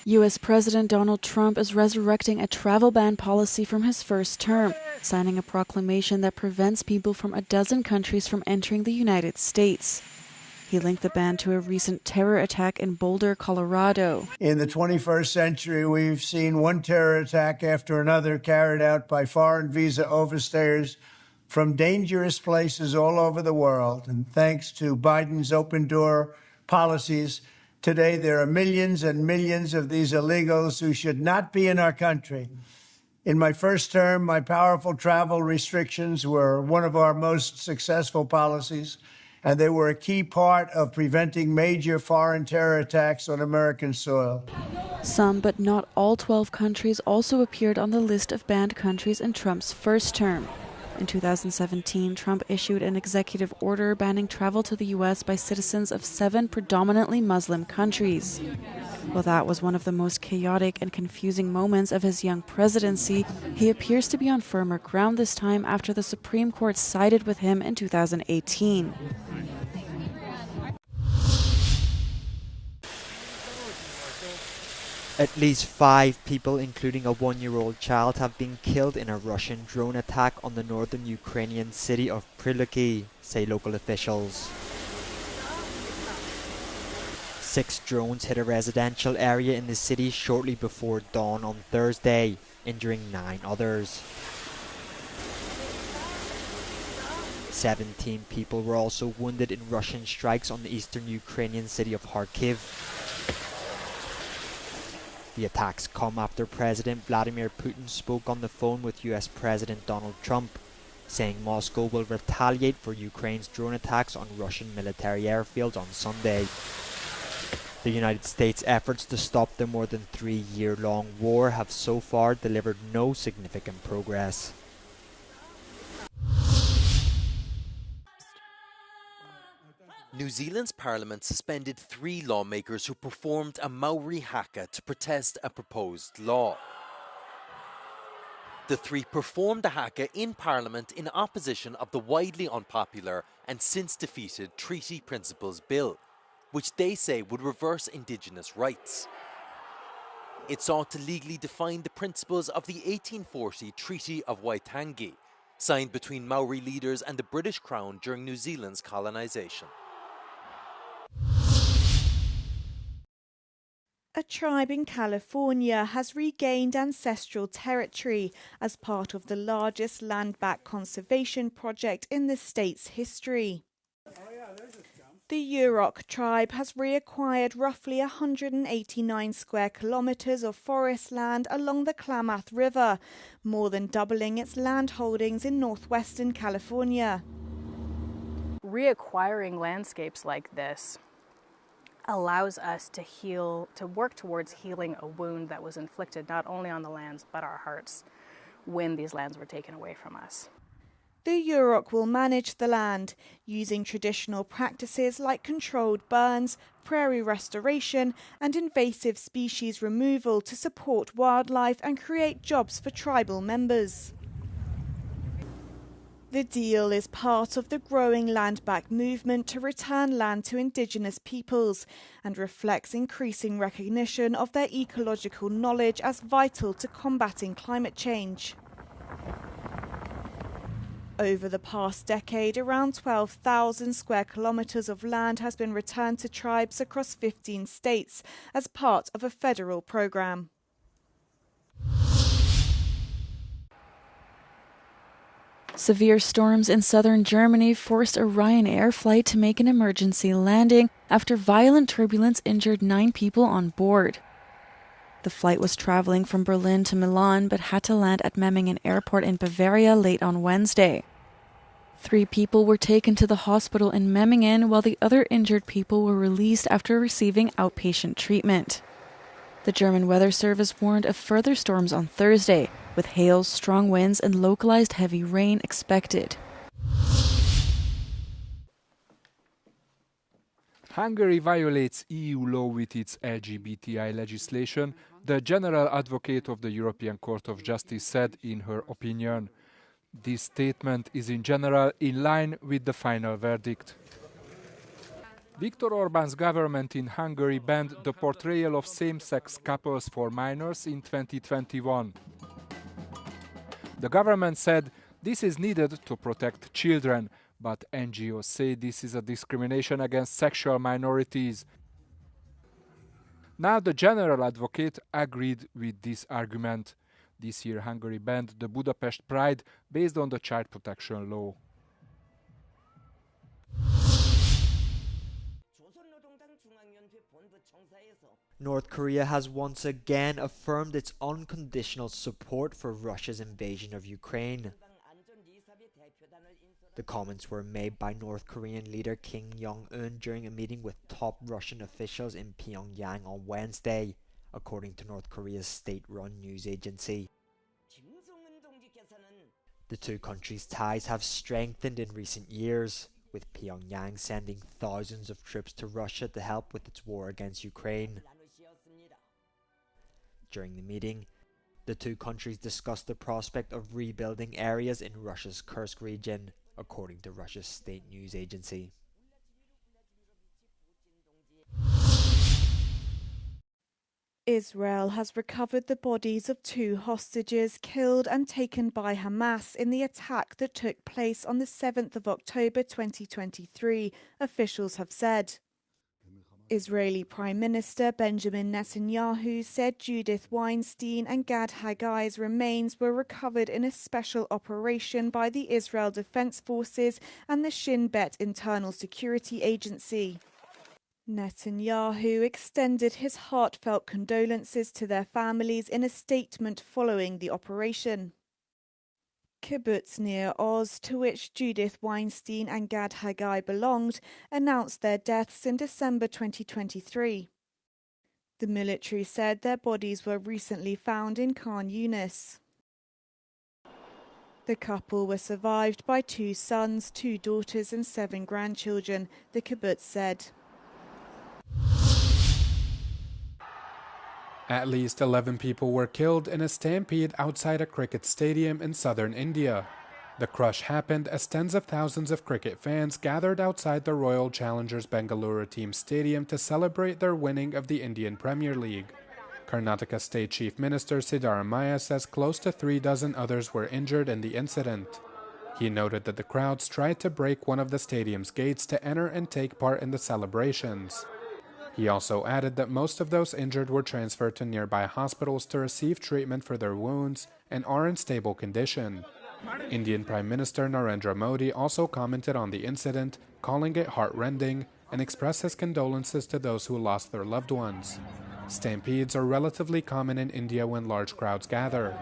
U.S. President Donald Trump is resurrecting a travel ban policy from his first term, signing a proclamation that prevents people from a dozen countries from entering the United States. He linked the ban to a recent terror attack in Boulder, Colorado. In the 21st century, we've seen one terror attack after another carried out by foreign visa overstayers from dangerous places all over the world. And thanks to Biden's open door policies, today there are millions and millions of these illegals who should not be in our country. In my first term, my powerful travel restrictions were one of our most successful policies, and they were a key part of preventing major foreign terror attacks on American soil. Some, but not all 12 countries also appeared on the list of banned countries in Trump's first term. In 2017, Trump issued an executive order banning travel to the U.S. by citizens of 7 predominantly Muslim countries. While that was one of the most chaotic and confusing moments of his young presidency, he appears to be on firmer ground this time after the Supreme Court sided with him in 2018. At least 5 people, including a 1-year-old child, have been killed in a Russian drone attack on the northern Ukrainian city of Priluki, say local officials. 6 drones hit a residential area in the city shortly before dawn on Thursday, injuring 9 others. 17 people were also wounded in Russian strikes on the eastern Ukrainian city of Kharkiv. The attacks come after President Vladimir Putin spoke on the phone with US President Donald Trump, saying Moscow will retaliate for Ukraine's drone attacks on Russian military airfields on Sunday. The United States' efforts to stop the more than 3-year-long war have so far delivered no significant progress. New Zealand's parliament suspended 3 lawmakers who performed a Maori haka to protest a proposed law. The 3 performed the haka in parliament in opposition of the widely unpopular and since defeated Treaty Principles Bill, which they say would reverse Indigenous rights. It sought to legally define the principles of the 1840 Treaty of Waitangi, signed between Maori leaders and the British Crown during New Zealand's colonisation. A tribe in California has regained ancestral territory as part of the largest land-back conservation project in the state's history. The Yurok tribe has reacquired roughly 189 square kilometres of forest land along the Klamath River, more than doubling its land holdings in northwestern California. Reacquiring landscapes like this allows us to heal, to work towards healing a wound that was inflicted not only on the lands but our hearts when these lands were taken away from us. The Yurok will manage the land using traditional practices like controlled burns, prairie restoration and invasive species removal to support wildlife and create jobs for tribal members. The deal is part of the growing land-back movement to return land to Indigenous peoples and reflects increasing recognition of their ecological knowledge as vital to combating climate change. Over the past decade, around 12,000 square kilometres of land has been returned to tribes across 15 states as part of a federal programme. Severe storms in southern Germany forced Orion Airflight to make an emergency landing after violent turbulence injured 9 people on board. The flight was traveling from Berlin to Milan but had to land at Memmingen Airport in Bavaria late on Wednesday. 3 people were taken to the hospital in Memmingen while the other injured people were released after receiving outpatient treatment. The German Weather Service warned of further storms on Thursday, with hail, strong winds and localized heavy rain expected. Hungary violates EU law with its LGBTI legislation, the General Advocate of the European Court of Justice said in her opinion. This statement is in general in line with the final verdict. Viktor Orbán's government in Hungary banned the portrayal of same-sex couples for minors in 2021. The government said this is needed to protect children, but NGOs say this is a discrimination against sexual minorities. Now the general advocate agreed with this argument. This year Hungary banned the Budapest Pride based on the child protection law. North Korea has once again affirmed its unconditional support for Russia's invasion of Ukraine. The comments were made by North Korean leader Kim Jong-un during a meeting with top Russian officials in Pyongyang on Wednesday, according to North Korea's state-run news agency. The two countries' ties have strengthened in recent years, with Pyongyang sending thousands of troops to Russia to help with its war against Ukraine. During the meeting, the two countries discussed the prospect of rebuilding areas in Russia's Kursk region, according to Russia's state news agency. Israel has recovered the bodies of 2 hostages killed and taken by Hamas in the attack that took place on the 7th of October 2023, officials have said. Israeli Prime Minister Benjamin Netanyahu said Judith Weinstein and Gad Haggai's remains were recovered in a special operation by the Israel Defense Forces and the Shin Bet Internal Security Agency. Netanyahu extended his heartfelt condolences to their families in a statement following the operation. Kibbutz near Oz, to which Judith Weinstein and Gad Haggai belonged, announced their deaths in December 2023. The military said their bodies were recently found in Khan Yunis. The couple were survived by 2 sons, 2 daughters and 7 grandchildren, the kibbutz said. At least 11 people were killed in a stampede outside a cricket stadium in southern India. The crush happened as tens of thousands of cricket fans gathered outside the Royal Challengers Bengaluru team stadium to celebrate their winning of the Indian Premier League. Karnataka State Chief Minister Siddaramaiah says close to 36 others were injured in the incident. He noted that the crowds tried to break one of the stadium's gates to enter and take part in the celebrations. He also added that most of those injured were transferred to nearby hospitals to receive treatment for their wounds and are in stable condition. Indian Prime Minister Narendra Modi also commented on the incident, calling it heart-rending, and expressed his condolences to those who lost their loved ones. Stampedes are relatively common in India when large crowds gather.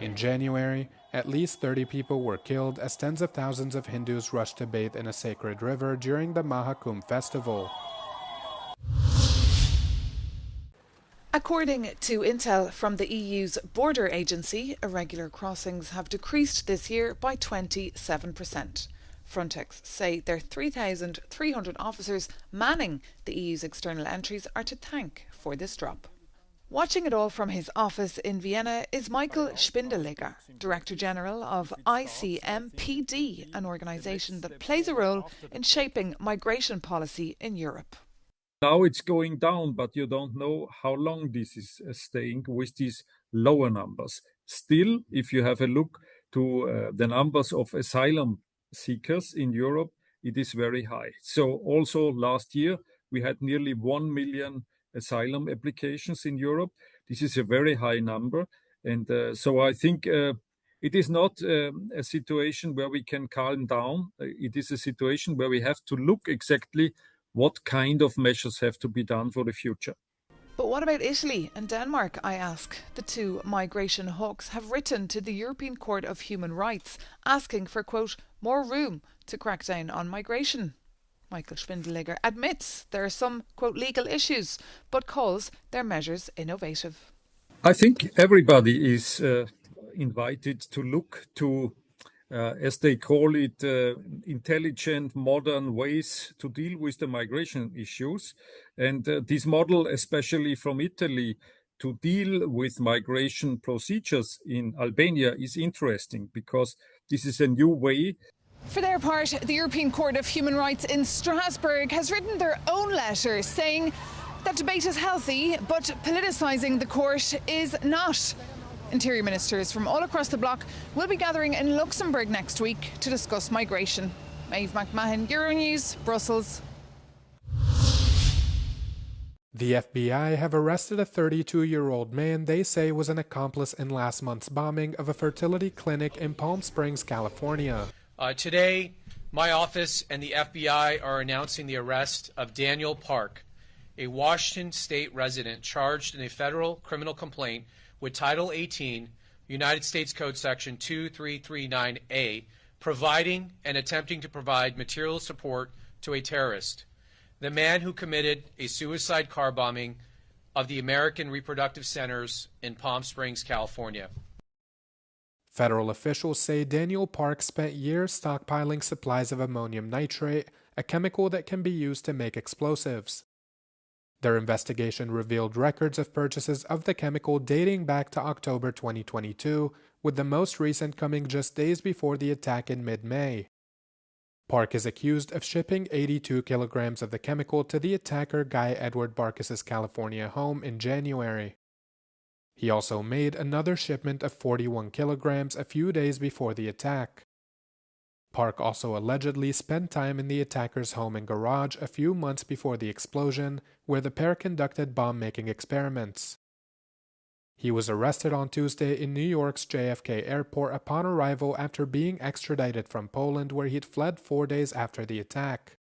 In January, at least 30 people were killed as tens of thousands of Hindus rushed to bathe in a sacred river during the Mahakumbh festival. According to intel from the EU's border agency, irregular crossings have decreased this year by 27%. Frontex say their 3,300 officers manning the EU's external entries are to thank for this drop. Watching it all from his office in Vienna is Michael Spindeleger, Director General of ICMPD, an organisation that plays a role in shaping migration policy in Europe. Now it's going down, but you don't know how long this is staying with these lower numbers. Still, if you have a look to the numbers of asylum seekers in Europe, it is very high. So also last year, we had nearly 1 million asylum applications in Europe. This is a very high number. And so I think it is not a situation where we can calm down. It is a situation where we have to look exactly what kind of measures have to be done for the future. But what about Italy and Denmark, I ask? The two migration hawks have written to the European Court of Human Rights asking for, quote, more room to crack down on migration. Michael Spindeleger admits there are some, quote, legal issues, but calls their measures innovative. I think everybody is invited to look to as they call it, intelligent, modern ways to deal with the migration issues. And this model, especially from Italy, to deal with migration procedures in Albania is interesting because this is a new way. For their part, the European Court of Human Rights in Strasbourg has written their own letter saying that debate is healthy, but politicising the court is not. Interior ministers from all across the bloc will be gathering in Luxembourg next week to discuss migration. Maeve McMahon, Euronews, Brussels. The FBI have arrested a 32-year-old man they say was an accomplice in last month's bombing of a fertility clinic in Palm Springs, California. Today, my office and the FBI are announcing the arrest of Daniel Park, a Washington state resident charged in a federal criminal complaint with Title 18, United States Code Section 2339A, providing and attempting to provide material support to a terrorist. The man who committed a suicide car bombing of the American Reproductive Centers in Palm Springs, California. Federal officials say Daniel Park spent years stockpiling supplies of ammonium nitrate, a chemical that can be used to make explosives. Their investigation revealed records of purchases of the chemical dating back to October 2022, with the most recent coming just days before the attack in mid-May. Park is accused of shipping 82 kilograms of the chemical to the attacker Guy Edward Barkis's California home in January. He also made another shipment of 41 kilograms a few days before the attack. Park also allegedly spent time in the attacker's home and garage a few months before the explosion, where the pair conducted bomb-making experiments. He was arrested on Tuesday in New York's JFK airport upon arrival after being extradited from Poland, where he'd fled 4 days after the attack.